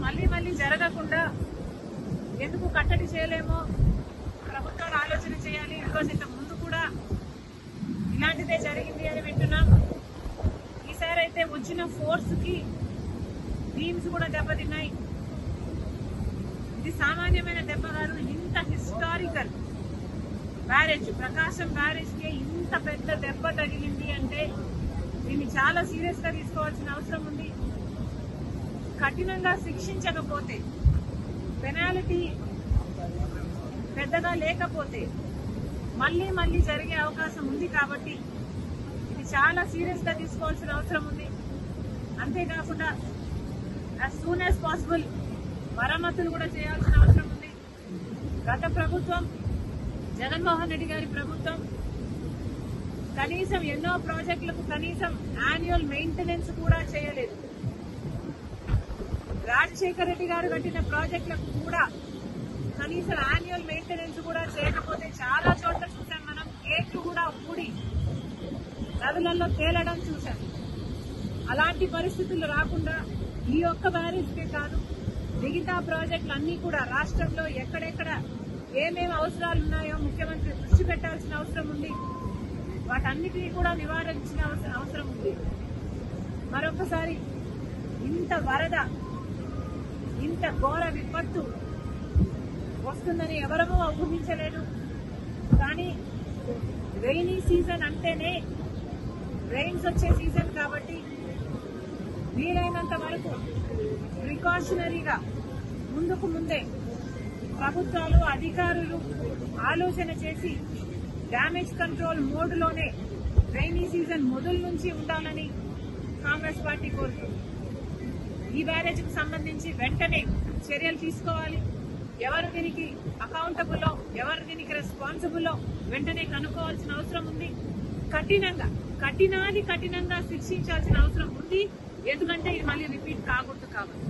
మళ్ళీ మళ్ళీ జరగకుండా ఎందుకు కట్టడి చేయలేమో ప్రభుత్వాలు ఆలోచన చేయాలి. బికాజ్ ఇంతకు ముందు కూడా ఇలాంటిదే జరిగింది అని వింటున్నాం. ఈసారి అయితే వచ్చిన ఫోర్స్ కి బీమ్స్ కూడా దెబ్బతిన్నాయి. ఇది సామాన్యమైన దెబ్బ కాదు. ఇంత హిస్టారికల్ బ్యారేజ్, ప్రకాశం బ్యారేజ్ కి ఇంత పెద్ద దెబ్బ తగిలింది అంటే దీన్ని చాలా సీరియస్ గా తీసుకోవాల్సిన అవసరం ఉంది. కఠినంగా శిక్షించకపోతే, పెనాల్టీ పెద్దగా లేకపోతే మళ్ళీ మళ్ళీ జరిగే అవకాశం ఉంది. కాబట్టి ఇది చాలా సీరియస్ గా తీసుకోవాల్సిన అవసరం ఉంది. అంతేకాకుండా యాజ్ సూన్ యాజ్ పాసిబుల్ మరమ్మతులు కూడా చేయాల్సిన అవసరం ఉంది. గత ప్రభుత్వం, జగన్మోహన్ రెడ్డి గారి ప్రభుత్వం కనీసం ఎన్నో ప్రాజెక్టులకు కనీసం యాన్యువల్ మెయింటెనెన్స్ కూడా చేయలేదు. రాజశేఖర రెడ్డి గారు కట్టిన ప్రాజెక్టులకు కూడా కనీసం యాన్యువల్ మెయింటెనెన్స్ కూడా చేయకపోతే చాలా చోట్ల చూసాం మనం. గేట్లు కూడా ఊడి నదులలో తేలడం చూసాం. అలాంటి పరిస్థితులు రాకుండా ఈ ఒక్క బ్యారేజ్కే కాదు, మిగతా ప్రాజెక్టులు అన్ని కూడా రాష్ట్రంలో ఎక్కడెక్కడ ఏమేమి అవసరాలు ఉన్నాయో ముఖ్యమంత్రి దృష్టి పెట్టాల్సిన అవసరం ఉంది. వాటన్నిటినీ కూడా నివారించిన అవసరం ఉంది. మరొకసారి ఇంత వరద, ఇంత ఘోర విపత్తు వస్తుందని ఎవరమూ ఊహించలేదు. కానీ రెయినీ సీజన్ అంటేనే రెయిన్స్ వచ్చే సీజన్ కాబట్టి వీలైనంత వరకు ప్రికాషనరీగా ముందుకు ముందే ప్రభుత్వాలు, అధికారులు ఆలోచన చేసి డ్యామేజ్ కంట్రోల్ మోడ్లోనే రెయినీ సీజన్ మొదలు నుంచి ఉండాలని కాంగ్రెస్ పార్టీ కోరుతుంది. ఈ బ్యారేజ్కు సంబంధించి వెంటనే చర్యలు తీసుకోవాలి. ఎవరు దీనికి అకౌంటబుల్లో, ఎవరు దీనికి రెస్పాన్సిబుల్లో వెంటనే కనుక్కోవాల్సిన అవసరం ఉంది. కఠినంగా శిక్షించాల్సిన అవసరం ఉంది. ఎందుకంటే ఇది మళ్ళీ రిపీట్ కాకూడదు కాబట్టి.